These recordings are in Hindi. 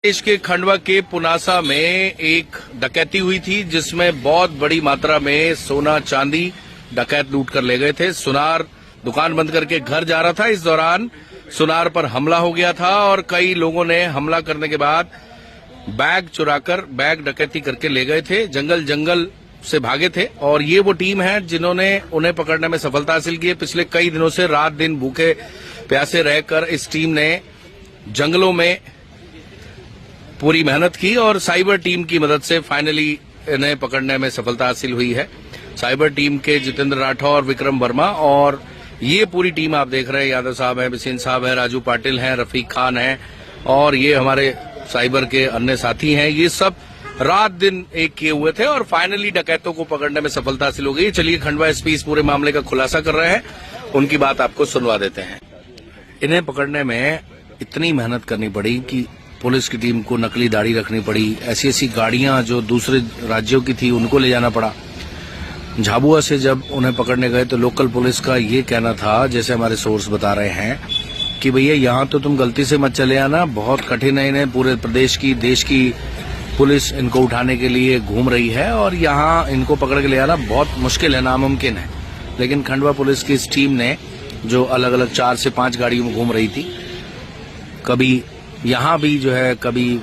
देश के खंडवा के पुनासा में एक डकैती हुई थी जिसमें बहुत बड़ी मात्रा में सोना चांदी डकैत लूट कर ले गए थे। सुनार दुकान बंद करके घर जा रहा था। इस दौरान सुनार पर हमला हो गया था और कई लोगों ने हमला करने के बाद बैग चुराकर बैग डकैती करके ले गए थे। जंगल से भागे थे और ये वो टीम है जिन्होंने उन्हें पकड़ने में सफलता हासिल की है। पिछले कई दिनों से रात दिन भूखे प्यासे रहकर इस टीम ने जंगलों में पूरी मेहनत की और साइबर टीम की मदद से फाइनली इन्हें पकड़ने में सफलता हासिल हुई है। साइबर टीम के जितेंद्र राठौर, विक्रम वर्मा और ये पूरी टीम आप देख रहे हैं, यादव साहब हैं, बिसेन साहब हैं, राजू पाटिल हैं, रफीक खान हैं और ये हमारे साइबर के अन्य साथी हैं। ये सब रात दिन एक किए हुए थे और फाइनली डकैतों को पकड़ने में सफलता हासिल हो गई। चलिए खंडवा एसपी इस पूरे मामले का खुलासा कर रहे हैं, उनकी बात आपको सुनवा देते हैं। इन्हें पकड़ने में इतनी मेहनत करनी पड़ी कि पुलिस की टीम को नकली दाढ़ी रखनी पड़ी। ऐसी गाड़ियां जो दूसरे राज्यों की थी उनको ले जाना पड़ा। झाबुआ से जब उन्हें पकड़ने गए तो लोकल पुलिस का ये कहना था, जैसे हमारे सोर्स बता रहे हैं, कि भैया यहाँ तो तुम गलती से मत चले आना, बहुत कठिन है, इन्हें पूरे प्रदेश की देश की पुलिस इनको उठाने के लिए घूम रही है और यहाँ इनको पकड़ के ले आना बहुत मुश्किल है, नामुमकिन है। लेकिन खंडवा पुलिस की इस टीम ने, जो अलग अलग 4 से 5 गाड़ियों में घूम रही थी, कभी यहाँ भी जो है, कभी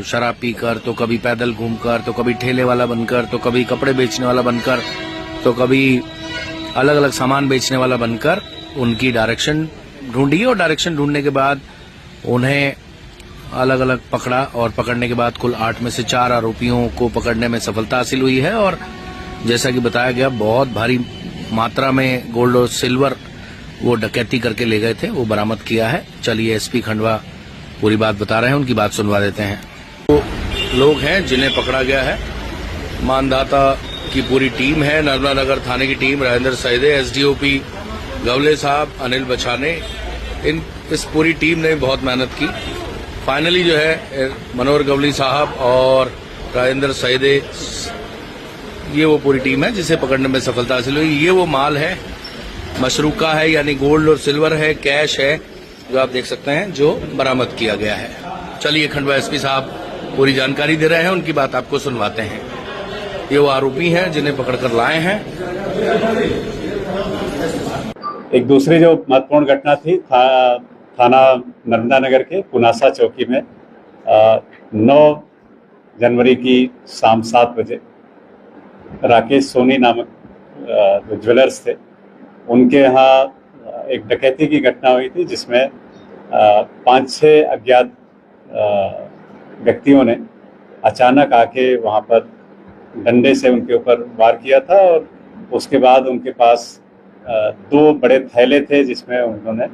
शराब पीकर, तो कभी पैदल घूमकर, तो कभी ठेले वाला बनकर, तो कभी कपड़े बेचने वाला बनकर, तो कभी अलग अलग सामान बेचने वाला बनकर उनकी डायरेक्शन ढूंढी और डायरेक्शन ढूंढने के बाद उन्हें अलग अलग पकड़ा और पकड़ने के बाद कुल 8 में से 4 आरोपियों को पकड़ने में सफलता हासिल हुई है। और जैसा कि बताया गया, बहुत भारी मात्रा में गोल्ड और सिल्वर वो डकैती करके ले गए थे, वो बरामद किया है। चलिए एसपी खंडवा पूरी बात बता रहे हैं, उनकी बात सुनवा देते हैं। वो लोग हैं जिन्हें पकड़ा गया है, मानदाता की पूरी टीम है, नर्मदा नगर थाने की टीम, राजेंद्र सैदे, एसडीओपी गवले साहब, अनिल बछाने, इस पूरी टीम ने बहुत मेहनत की। फाइनली जो है मनोहर गवली साहब और राजेंद्र सैदे, ये वो पूरी टीम है जिसे पकड़ने में सफलता हासिल हुई। ये वो माल है, मशरूका है, यानी गोल्ड और सिल्वर है, कैश है, जो आप देख सकते हैं, जो बरामद किया गया है। चलिए खंडवा एसपी साहब पूरी जानकारी दे रहे हैं, उनकी बात आपको सुनवाते हैं। ये वो आरोपी हैं जिन्हें पकड़कर लाए हैं। एक दूसरी जो महत्वपूर्ण घटना थी, थाना नर्मदा नगर के पुनासा चौकी में 9 जनवरी की शाम 7 बजे राकेश सोनी नामक जो ज्वेलर्स थे, उनके यहाँ एक डकैती की घटना हुई थी, जिसमें 5-6 अज्ञात व्यक्तियों ने अचानक आके वहाँ पर डंडे से उनके ऊपर वार किया था और उसके बाद उनके पास 2 बड़े थैले थे जिसमें उन्होंने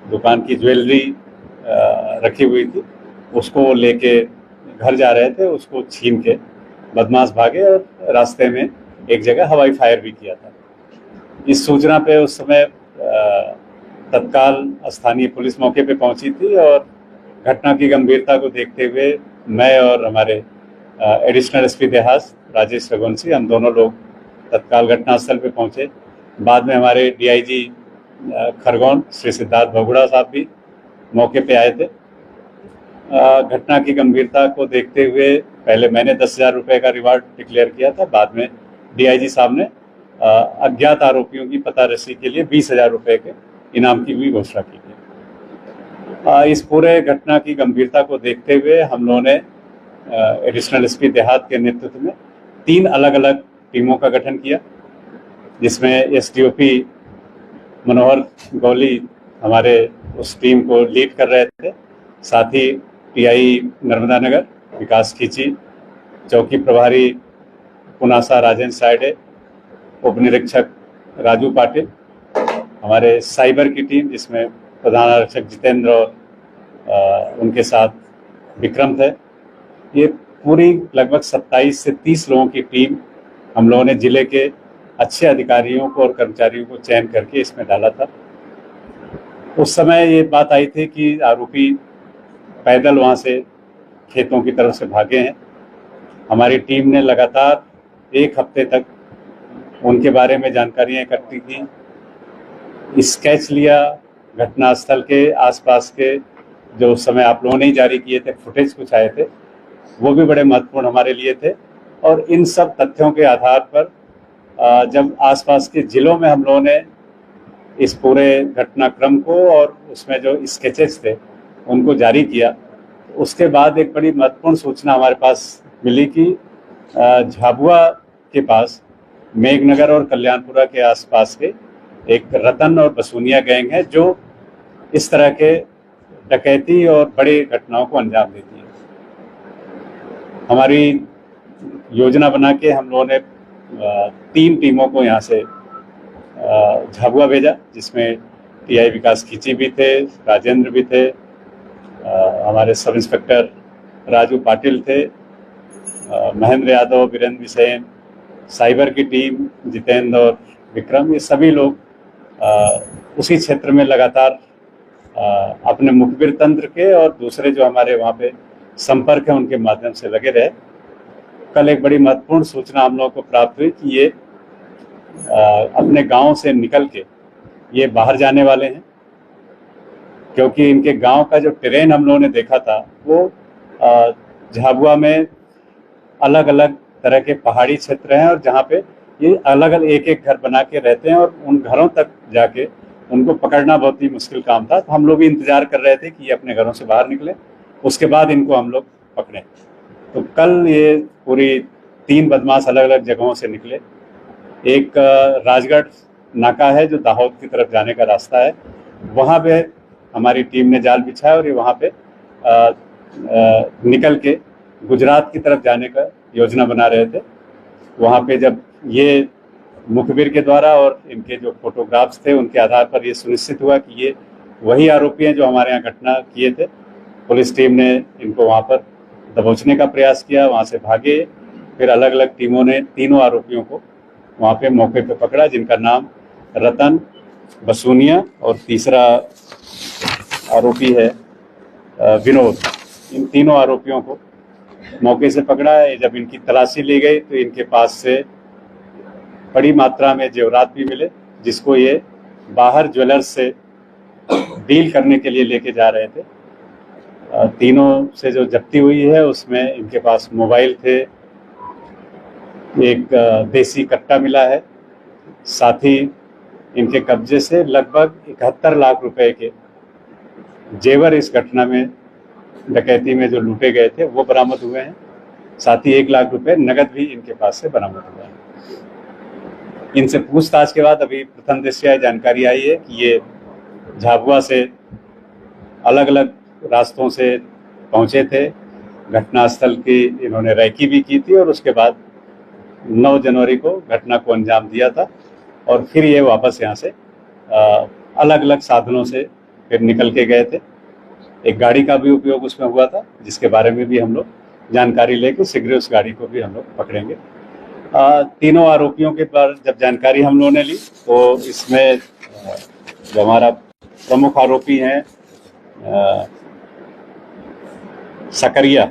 दुकान की ज्वेलरी रखी हुई थी, उसको लेके घर जा रहे थे। उसको छीन के बदमाश भागे और रास्ते में एक जगह हवाई फायर भी किया था। इस सूचना पे उस समय तत्काल स्थानीय पुलिस मौके पे पहुंची थी और घटना की गंभीरता को देखते हुए मैं और हमारे एडिशनल एसपी देहात राजेश रघुवंशी, हम दोनों लोग तत्काल घटनास्थल पे पहुंचे। बाद में हमारे डीआईजी खरगोन श्री सिद्धार्थ भगुड़ा साहब भी मौके पे आए थे। घटना की गंभीरता को देखते हुए पहले मैंने 10,000 रुपये का रिवार्ड डिक्लेयर किया था, बाद में डीआईजी साहब ने अज्ञात आरोपियों की पता रसी के लिए 20,000 रुपये के इनाम की भी घोषणा की थी। इस पूरे घटना की गंभीरता को देखते हुए हम लोगों ने एडिशनल एसपी देहात के नेतृत्व में 3 अलग अलग टीमों का गठन किया, जिसमें एसडीओपी मनोहर गौली हमारे उस टीम को लीड कर रहे थे। साथ ही पीआई नर्मदा नगर विकास खींची, चौकी प्रभारी पुनासा राजेंद्र साइडे, उप निरीक्षक राजू पाटिल, हमारे साइबर की टीम जिसमें प्रधान आरक्षक जितेंद्र और उनके साथ विक्रम थे। ये पूरी लगभग 27 से 30 लोगों की टीम हम लोगों ने जिले के अच्छे अधिकारियों को और कर्मचारियों को चयन करके इसमें डाला था। उस समय ये बात आई थी कि आरोपी पैदल वहाँ से खेतों की तरफ से भागे हैं। हमारी टीम ने लगातार 1 हफ्ते तक उनके बारे में जानकारियाँ इकट्ठी की, स्केच लिया, घटनास्थल के आसपास के जो उस समय आप लोगों ने ही जारी किए थे, फुटेज कुछ आए थे, वो भी बड़े महत्वपूर्ण हमारे लिए थे। और इन सब तथ्यों के आधार पर जब आसपास के जिलों में हम लोगों ने इस पूरे घटनाक्रम को और उसमें जो स्केचेस थे उनको जारी किया, उसके बाद एक बड़ी महत्वपूर्ण सूचना हमारे पास मिली कि झाबुआ के पास मेघनगर और कल्याणपुरा के आसपास के एक रतन और बसूनिया गैंग है जो इस तरह के डकैती और बड़ी घटनाओं को अंजाम देती है। हमारी योजना बना के हम लोगों ने 3 टीमों को यहाँ से झाबुआ भेजा, जिसमें टीआई विकास खींची भी थे, राजेंद्र भी थे, हमारे सब इंस्पेक्टर राजू पाटिल थे, महेंद्र यादव, वीरेंद्र बिसेन, साइबर की टीम जितेंद्र और विक्रम, ये सभी लोग उसी क्षेत्र में लगातार अपने मुखबिर तंत्र के और दूसरे जो हमारे वहाँ पे संपर्क है उनके माध्यम से लगे रहे। कल एक बड़ी महत्वपूर्ण सूचना हम लोगों को प्राप्त हुई कि ये अपने गांव से निकल के ये बाहर जाने वाले हैं, क्योंकि इनके गांव का जो टेरेन हम लोगों ने देखा था वो झाबुआ में अलग अलग तरह के पहाड़ी क्षेत्र हैं और जहाँ पे ये अलग अलग एक एक घर बना के रहते हैं और उन घरों तक जाके उनको पकड़ना बहुत ही मुश्किल काम था। तो हम लोग भी इंतजार कर रहे थे कि ये अपने घरों से बाहर निकले, उसके बाद इनको हम लोग पकड़ें। तो कल ये पूरी 3 बदमाश अलग अलग जगहों से निकले। एक राजगढ़ नाका है जो दाहोद की तरफ जाने का रास्ता है, वहाँ पे हमारी टीम ने जाल बिछाया और ये वहाँ पे निकल के गुजरात की तरफ जाने का योजना बना रहे थे। वहाँ पे जब ये मुखबिर के द्वारा और इनके जो फोटोग्राफ्स थे उनके आधार पर ये सुनिश्चित हुआ कि ये वही आरोपी हैं जो हमारे यहाँ घटना किए थे। पुलिस टीम ने इनको वहाँ पर दबोचने का प्रयास किया, वहाँ से भागे, फिर अलग अलग टीमों ने तीनों आरोपियों को वहाँ पे मौके पे पकड़ा, जिनका नाम रतन, बसूनिया और तीसरा आरोपी है विनोद। इन तीनों आरोपियों को मौके से पकड़ा है। जब इनकी तलाशी ली गई तो इनके पास से बड़ी मात्रा में जेवरात भी मिले, जिसको ये बाहर ज्वेलर्स से डील करने के लिए लेके जा रहे थे। तीनों से जो जब्ती हुई है उसमें इनके पास मोबाइल थे, एक देसी कट्टा मिला है, साथ ही इनके कब्जे से लगभग 71 लाख रुपए के जेवर इस घटना में डकैती में जो लूटे गए थे वो बरामद हुए हैं। साथ ही 1 लाख रुपए नगद भी इनके पास से बरामद हुआ है। इनसे पूछताछ के बाद अभी प्रथम दृष्टया जानकारी आई है कि ये झाबुआ से अलग अलग रास्तों से पहुंचे थे। घटनास्थल की इन्होंने रैकी भी की थी और उसके बाद 9 जनवरी को घटना को अंजाम दिया था और फिर ये वापस यहाँ से अलग अलग साधनों से फिर निकल के गए थे। एक गाड़ी का भी उपयोग उसमें हुआ था, जिसके बारे में भी हम लोग जानकारी लेकर शीघ्र उस गाड़ी को भी हम लोग पकड़ेंगे। तीनों आरोपियों के पर जब जानकारी हम लोगों ने ली तो इसमें जो हमारा प्रमुख आरोपी हैं सकरिया,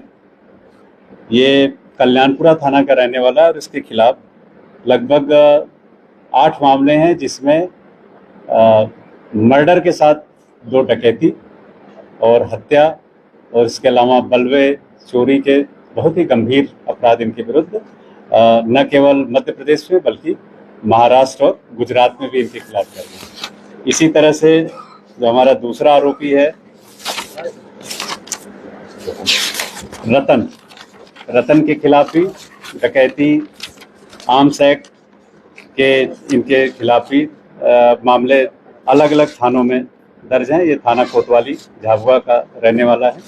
ये कल्याणपुरा थाना का रहने वाला है और इसके खिलाफ लगभग 8 मामले हैं, जिसमें मर्डर के साथ 2 डकैती और हत्या और इसके अलावा बलवे चोरी के बहुत ही गंभीर अपराध इनके विरुद्ध न केवल मध्य प्रदेश में बल्कि महाराष्ट्र और गुजरात में भी इनके खिलाफ कर रहे हैं। इसी तरह से जो हमारा दूसरा आरोपी है रतन के खिलाफ भी डकैती, आर्म्स एक्ट के इनके खिलाफ भी मामले अलग अलग थानों में दर्ज हैं। ये थाना कोतवाली झाबुआ का रहने वाला है,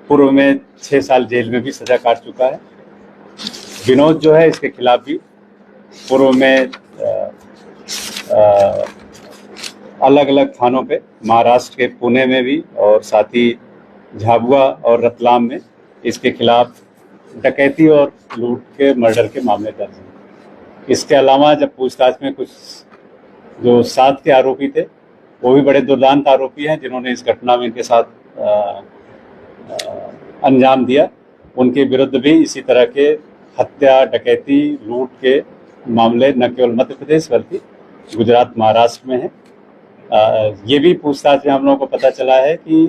पूर्व में 6 साल जेल में भी सजा काट चुका है। विनोद जो है इसके खिलाफ भी पूर्व में अलग अलग थानों पे महाराष्ट्र के पुणे में भी और साथ ही झाबुआ और रतलाम में इसके खिलाफ डकैती और लूट के मर्डर के मामले दर्ज हैं। इसके अलावा जब पूछताछ में कुछ जो 7 के आरोपी थे वो भी बड़े दुर्दांत आरोपी हैं, जिन्होंने इस घटना में इनके साथ अंजाम दिया। उनके विरुद्ध भी इसी तरह के हत्या, डकैती, लूट के मामले न केवल मध्य प्रदेश बल्कि गुजरात, महाराष्ट्र में हैं। ये भी पूछताछ में हम लोगों को पता चला है कि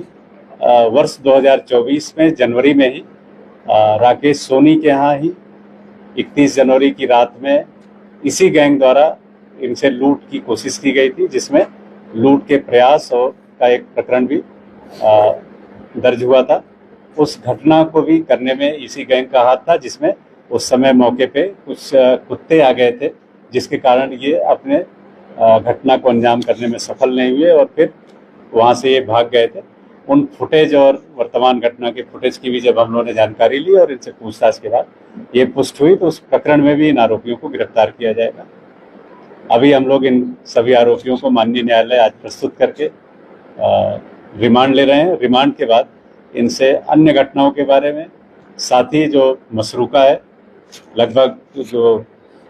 वर्ष 2024 में जनवरी में ही राकेश सोनी के यहाँ ही 31 जनवरी की रात में इसी गैंग द्वारा इनसे लूट की कोशिश की गई थी, जिसमें लूट के प्रयास और का एक प्रकरण भी दर्ज हुआ था। उस घटना को भी करने में इसी गैंग का हाथ था, जिसमें उस समय मौके पे कुछ कुत्ते आ गए थे, जिसके कारण ये अपने घटना को अंजाम करने में सफल नहीं हुए और फिर वहाँ से ये भाग गए थे। उन फुटेज और वर्तमान घटना के फुटेज की भी जब हम लोगों ने जानकारी ली और इनसे पूछताछ के बाद ये पुष्टि हुई, तो उस प्रकरण में भी इन आरोपियों को गिरफ्तार किया जाएगा। अभी हम लोग इन सभी आरोपियों को माननीय न्यायालय आज प्रस्तुत करके रिमांड ले रहे हैं। रिमांड के बाद इनसे अन्य घटनाओं के बारे में, साथ ही जो मसरूका है, लगभग जो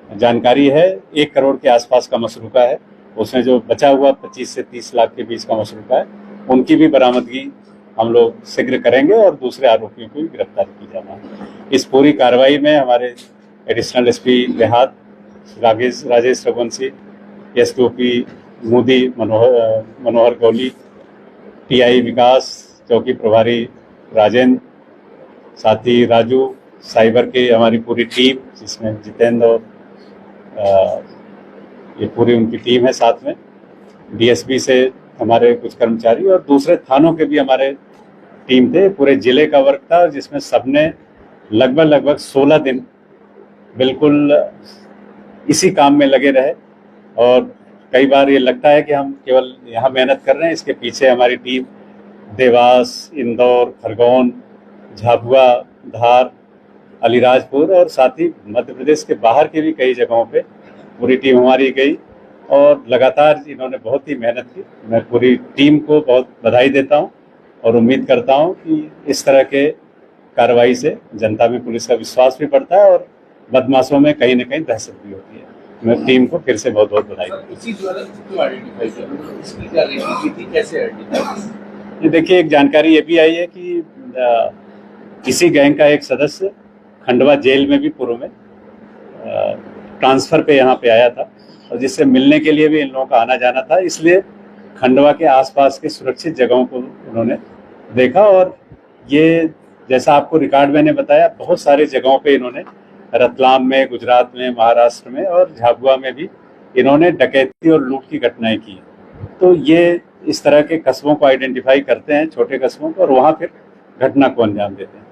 जानकारी है 1 करोड़ के आसपास का मसरूका है, उसमें जो बचा हुआ 25 से 30 लाख के बीच का मसरूका है, उनकी भी बरामदगी हम लोग शीघ्र करेंगे और दूसरे आरोपियों को भी गिरफ्तार की जाना है। इस पूरी कार्रवाई में हमारे एडिशनल एसपी देहात राजेश रघुवंशी, एसडीओपी मोदी मनोहर गौली, टीआई विकास, चौकी प्रभारी राजेंद्र, साथ ही राजू, साइबर के हमारी पूरी टीम जिसमें जितेंद्र और ये पूरी उनकी टीम है, साथ में डीएसपी से हमारे कुछ कर्मचारी और दूसरे थानों के भी हमारे टीम थे। पूरे जिले का वर्क था, जिसमें सबने लगभग 16 दिन बिल्कुल इसी काम में लगे रहे। और कई बार ये लगता है कि हम केवल यहाँ मेहनत कर रहे हैं, इसके पीछे हमारी टीम देवास, इंदौर, खरगोन, झाबुआ, धार, अलीराजपुर और साथ ही मध्य प्रदेश के बाहर के भी कई जगहों पे पूरी टीम हमारी गई और लगातार इन्होंने बहुत ही मेहनत की। मैं पूरी टीम को बहुत बधाई देता हूं और उम्मीद करता हूं कि इस तरह के कार्रवाई से जनता में पुलिस का विश्वास भी बढ़ता है और बदमाशों में कहीं ना कहीं दहशत भी होती है। मैं टीम को फिर से बहुत बहुत बधाई देता हूँ। ये देखिए, एक जानकारी ये भी आई है कि इसी गैंग का एक सदस्य खंडवा जेल में भी पूर्व में ट्रांसफर पे यहाँ पे आया था और जिससे मिलने के लिए भी इन लोगों का आना जाना था, इसलिए खंडवा के आसपास के सुरक्षित जगहों को उन्होंने देखा और ये जैसा आपको रिकॉर्ड मैंने बताया, बहुत सारे जगहों पे इन्होंने रतलाम में, गुजरात में, महाराष्ट्र में और झाबुआ में भी इन्होंने डकैती और लूट की घटनाएं की। तो ये इस तरह के कस्बों को आइडेंटिफाई करते हैं, छोटे कस्बों को, और वहाँ फिर घटना को अंजाम देते हैं।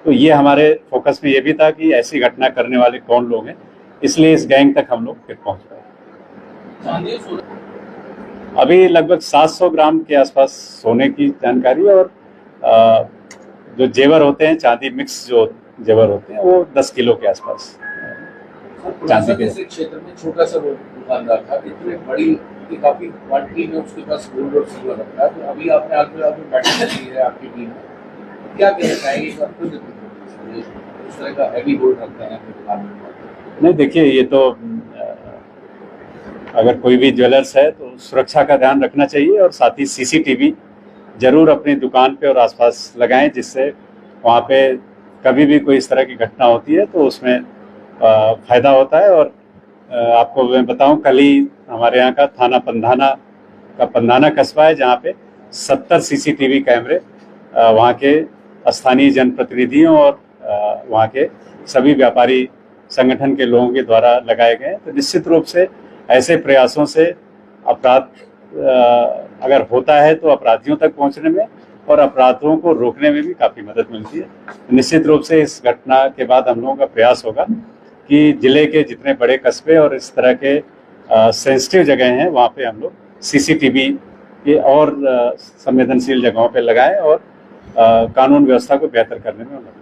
तो ये हमारे फोकस में ये भी था कि ऐसी घटना करने वाले कौन लोग हैं, इसलिए इस गैंग तक हम लोग फिर पहुंच पाए। अभी लगभग 700 ग्राम के आसपास सोने की जानकारी और जो जेवर होते हैं, चांदी मिक्स जो जेवर होते हैं, वो 10 किलो के आसपास चांदी के। क्षेत्र में छोटा सा दुकानदार था, इतने बड़ी काफी क्वांटिटी में उसके पास गोल्ड और सिल्वर रखता है। तो अभी आपने आगे बैठक की है आपकी टीम में, क्या कहना चाहेंगे इस तरह का हैवी गोल्ड रखते हैं अपनी दुकान में? नहीं, देखिए, ये तो अगर कोई भी ज्वेलर्स है तो सुरक्षा का ध्यान रखना चाहिए और साथ ही सीसीटीवी जरूर अपनी दुकान पे और आसपास लगाएं, जिससे वहाँ पे कभी भी कोई इस तरह की घटना होती है तो उसमें फायदा होता है। और आपको मैं बताऊं, कल ही हमारे यहाँ का थाना पंधाना कस्बा है, जहाँ पे 70 सीसीटीवी कैमरे वहाँ के स्थानीय जनप्रतिनिधियों और वहाँ के सभी व्यापारी संगठन के लोगों के द्वारा लगाए गए। तो निश्चित रूप से ऐसे प्रयासों से अपराध अगर होता है तो अपराधियों तक पहुंचने में और अपराधों को रोकने में भी काफ़ी मदद मिलती है। तो निश्चित रूप से इस घटना के बाद हम लोगों का प्रयास होगा कि जिले के जितने बड़े कस्बे और इस तरह के सेंसिटिव जगह हैं, वहाँ पे हम लोग सीसीटीवी के और संवेदनशील जगहों पे लगाएं और कानून व्यवस्था को बेहतर करने में मदद